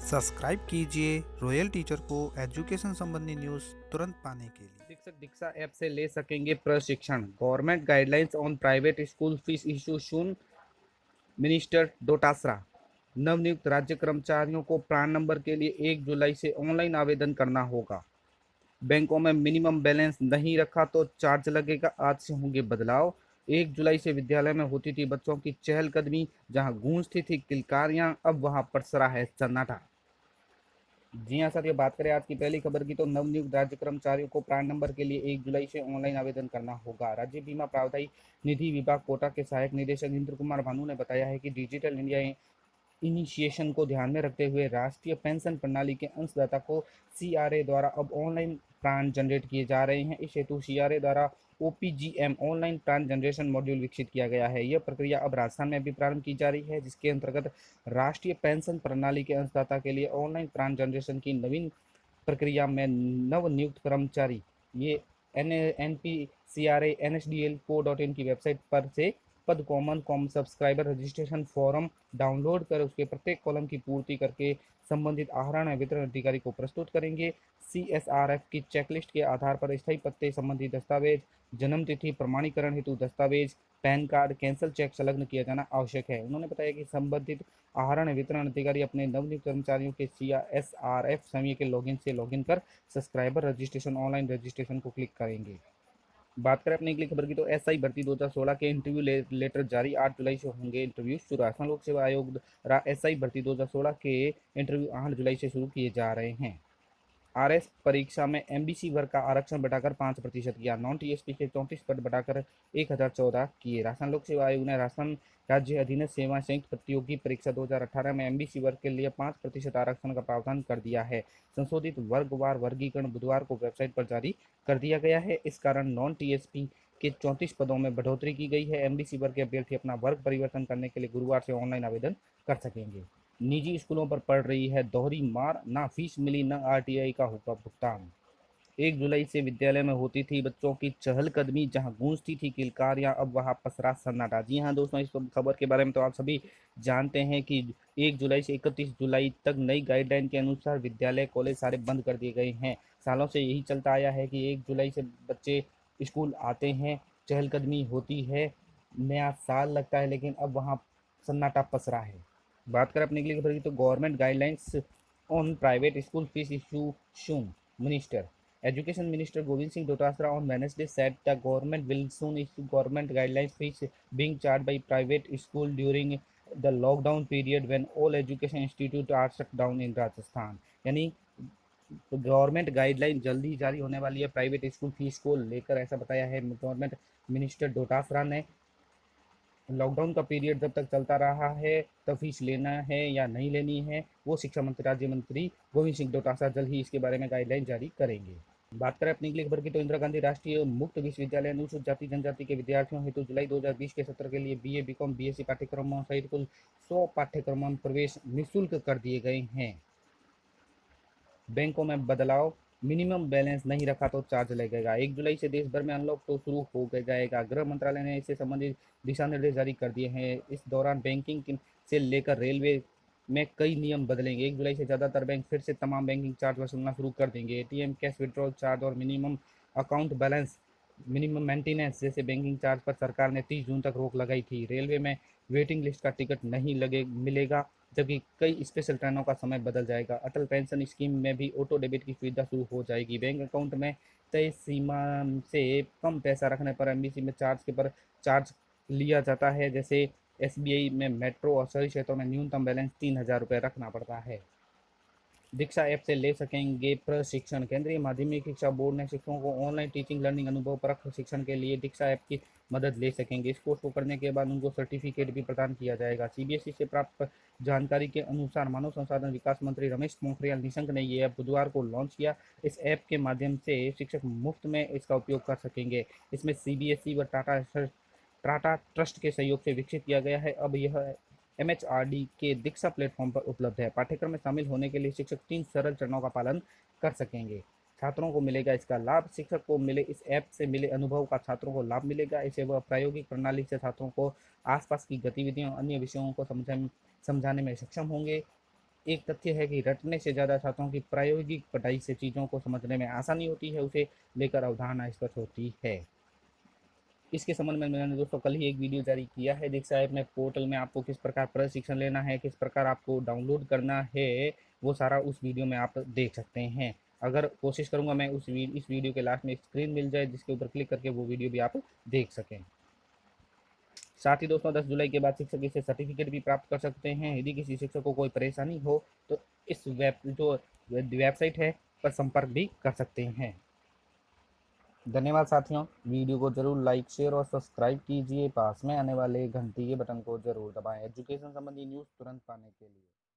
Subscribe कीजिए royal teacher को education संबंधी न्यूज़ तुरंत पाने के लिए। शिक्षक दीक्षा ऐप से ले सकेंगे प्रशिक्षण। Government guidelines on private school fees issue soon. Minister Dotasra. नवनियुक्त राज्य कर्मचारियों को प्रान नंबर के लिए 1 जुलाई से ऑनलाइन आवेदन करना होगा। बैंकों में मिनिमम बैलेंस नहीं रखा तो चार्ज लगेगा, आज से होंगे बदलाव। 1 जुलाई से विद्यालय में होती थी बच्चों की चहलकदमी, जहां गूंजती थी किलकारियां, अब वहां पसरा है सन्नाटा। जी हाँ साथियों, बात करें आज की पहली खबर की तो नवनियुक्त राज्य कर्मचारियों को प्राण नंबर के लिए 1 जुलाई से ऑनलाइन आवेदन करना होगा। राज्य बीमा प्रावधायी निधि विभाग कोटा के सहायक निदेशक इंद्र कुमार भानु ने बताया है कि डिजिटल इंडिया इनिशिएशन को ध्यान में रखते हुए राष्ट्रीय पेंशन प्रणाली के अंशदाता को सीआरए द्वारा अब ऑनलाइन प्लान जनरेट किए जा रहे हैं। इस हेतु सीआरए द्वारा ओपीजीएम ऑनलाइन प्लान जनरेशन मॉड्यूल विकसित किया गया है। यह प्रक्रिया अब राजस्थान में भी प्रारंभ की जा रही है, जिसके अंतर्गत राष्ट्रीय पेंशन प्रणाली के अंशदाता के लिए ऑनलाइन प्लान जनरेशन की नवीन प्रक्रिया में नवनियुक्त कर्मचारी ये NPCRA-NSDL.co.in की वेबसाइट पर से पद common com subscriber registration form download कर उसके प्रत्येक कॉलम की पूर्ति करके संबंधित आहरण वितरण अधिकारी को प्रस्तुत करेंगे। CSRF की चेकलिस्ट के आधार पर स्थायी पत्ते संबंधी दस्तावेज, जन्म तिथि प्रमाणीकरण हेतु दस्तावेज, पैन कार्ड, कैंसल चेक संलग्न किया जाना आवश्यक है। उन्होंने बताया कि संबंधित आहरण वितरण अधिकारी अपने नवनियुक्त कर्मचारियों के CSRF समय के लॉगिन से लॉगिन कर सब्सक्राइबर रजिस्ट्रेशन ऑनलाइन रजिस्ट्रेशन को क्लिक करेंगे। बात करें अपनी अगली खबर की तो एसआई भर्ती 2016 के इंटरव्यू लेटर जारी, 8 जुलाई से होंगे इंटरव्यू शुरू। असम लोक सेवा आयोग द्वारा एसआई भर्ती 2016 के इंटरव्यू 8 जुलाई से शुरू किए जा रहे हैं। आरएस परीक्षा में एमबीसी वर्ग का आरक्षण बढ़ाकर 5% किया। नॉन टीएसपी के 34 पद बढ़ाकर 1014 किए। राजस्थान लोक सेवा आयोग ने राजस्थान राज्य अधीनस्थ सेवा संयुक्त प्रतियोगी परीक्षा 2018 में एमबीसी वर्ग के लिए 5% आरक्षण का प्रावधान कर दिया है। संशोधित वर्गवार वर्गीकरण बुधवार को वेबसाइट पर जारी कर दिया गया है। इस कारण नॉन टीएसपी के 34 पदों में बढ़ोतरी की गई है। एमबीसी वर्ग के अभ्यर्थी अपना वर्ग परिवर्तन करने के लिए गुरुवार से ऑनलाइन आवेदन कर सकेंगे। निजी स्कूलों पर पड़ रही है दोहरी मार, ना फीस मिली न आरटीआई का होगा भुगतान। 1 जुलाई से विद्यालय में होती थी बच्चों की चहलकदमी, जहां गूंजती थी किलकारियां, अब वहां पसरा सन्नाटा। जी हाँ दोस्तों, इस खबर के बारे में तो आप सभी जानते हैं कि 1 जुलाई से 31 जुलाई तक नई गाइडलाइन के अनुसार विद्यालय कॉलेज सारे बंद कर दिए गए हैं। सालों से यही चलता आया है कि 1 जुलाई से बच्चे स्कूल आते हैं, चहलकदमी होती है, नया साल लगता है, लेकिन अब वहाँ सन्नाटा पसरा है। बात करें अपने अगली खबर की तो government guidelines on private school fees issue soon. Minister education minister Govind Singh Dotasra on Wednesday said the government will soon issue government guidelines fees being charged by private school during the lockdown period when all education institutes are shut down in Rajasthan। यानी government guideline जल्दी ही जारी होने वाली है private school fees को लेकर, ऐसा बताया है गवर्नमेंट मिनिस्टर डोटासरा ने। लॉकडाउन का पीरियड जब तक चलता रहा है तब फीस लेना है या नहीं लेनी है, वो शिक्षा मंत्री राज्य मंत्री गोविंद सिंह डोटासरा जल्द ही इसके बारे में गाइडलाइन जारी करेंगे। बात करें अपनी अगली खबर की तो इंदिरा गांधी राष्ट्रीय मुक्त विश्वविद्यालय अनुसूचित जाति जनजाति के विद्यार्थियों हेतु जुलाई 2020 के सत्र के लिए बीए बीकॉम बीएससी पाठ्यक्रमों सहित कुल 100 पाठ्यक्रमों में प्रवेश निःशुल्क कर दिए गए हैं। बैंकों में बदलाव, मिनिमम बैलेंस नहीं रखा तो चार्ज लगेगा। 1 जुलाई से देश भर में अनलॉक तो शुरू हो जाएगा। गृह मंत्रालय ने इससे संबंधित दिशा निर्देश जारी कर दिए हैं। इस दौरान बैंकिंग से लेकर रेलवे में कई नियम बदलेंगे। 1 जुलाई से ज़्यादातर बैंक फिर से तमाम बैंकिंग चार्ज वसूलना शुरू कर देंगे। एटीएम, कैश विड्रॉल चार्ज और minimum account balance, minimum maintenance जैसे बैंकिंग चार्ज पर सरकार ने 30 जून तक रोक लगाई थी। रेलवे में वेटिंग लिस्ट का टिकट नहीं लगे मिलेगा, जबकि कई स्पेशल ट्रेनों का समय बदल जाएगा। अटल पेंशन स्कीम में भी ऑटो डेबिट की सुविधा शुरू हो जाएगी। बैंक अकाउंट में तय सीमा से कम पैसा रखने पर एमबीसी में चार्ज लिया जाता है। जैसे एसबीआई में मेट्रो और शहरी क्षेत्रों में न्यूनतम बैलेंस 3,000 रुपये रखना पड़ता है। दीक्षा ऐप से ले सकेंगे प्रशिक्षण। केंद्रीय माध्यमिक शिक्षा बोर्ड ने शिक्षकों को ऑनलाइन टीचिंग लर्निंग अनुभव परख शिक्षण के लिए दीक्षा ऐप की मदद ले सकेंगे। इस कोर्स को करने के बाद उनको सर्टिफिकेट भी प्रदान किया जाएगा। सीबीएसई से प्राप्त जानकारी के अनुसार मानव संसाधन विकास मंत्री रमेश पोखरियाल निशंक ने ये ऐप बुधवार को लॉन्च किया। इस ऐप के माध्यम से शिक्षक मुफ्त में इसका उपयोग कर सकेंगे। इसमें सीबीएसई व टाटा ट्रस्ट के सहयोग से विकसित किया गया है। अब यह एमएचआरडी के दीक्षा प्लेटफॉर्म पर उपलब्ध है। पाठ्यक्रम में शामिल होने के लिए शिक्षक 3 सरल चरणों का पालन कर सकेंगे। छात्रों को मिलेगा इसका लाभ। शिक्षक को मिले इस ऐप से मिले अनुभव का छात्रों को लाभ मिलेगा। इसे वह प्रायोगिक प्रणाली से छात्रों को आसपास की गतिविधियों और अन्य विषयों को समझाने में सक्षम होंगे। एक तथ्य है कि रटने से ज़्यादा छात्रों की प्रायोगिक पढ़ाई से चीज़ों को समझने में आसानी होती है, उसे लेकर अवधारणा स्पष्ट होती है। इसके संबंध में मैंने दोस्तों कल ही एक वीडियो जारी किया है। दीक्षा ऐप में पोर्टल में आपको किस प्रकार प्रशिक्षण लेना है, किस प्रकार आपको डाउनलोड करना है, वो सारा उस वीडियो में आप देख सकते हैं। अगर कोशिश करूंगा मैं इस वीडियो के लास्ट में स्क्रीन मिल जाए जिसके ऊपर क्लिक करके वो वीडियो भी आप देख सकें। साथ ही दोस्तों 10 जुलाई के बाद शिक्षक इसे सर्टिफिकेट भी प्राप्त कर सकते हैं। यदि किसी शिक्षक को कोई परेशानी हो तो इस वेबसाइट है पर संपर्क भी कर सकते हैं। धन्यवाद साथियों, वीडियो को जरूर लाइक शेयर और सब्सक्राइब कीजिए। पास में आने वाले घंटी के बटन को जरूर दबाएं एजुकेशन संबंधी न्यूज़ तुरंत पाने के लिए।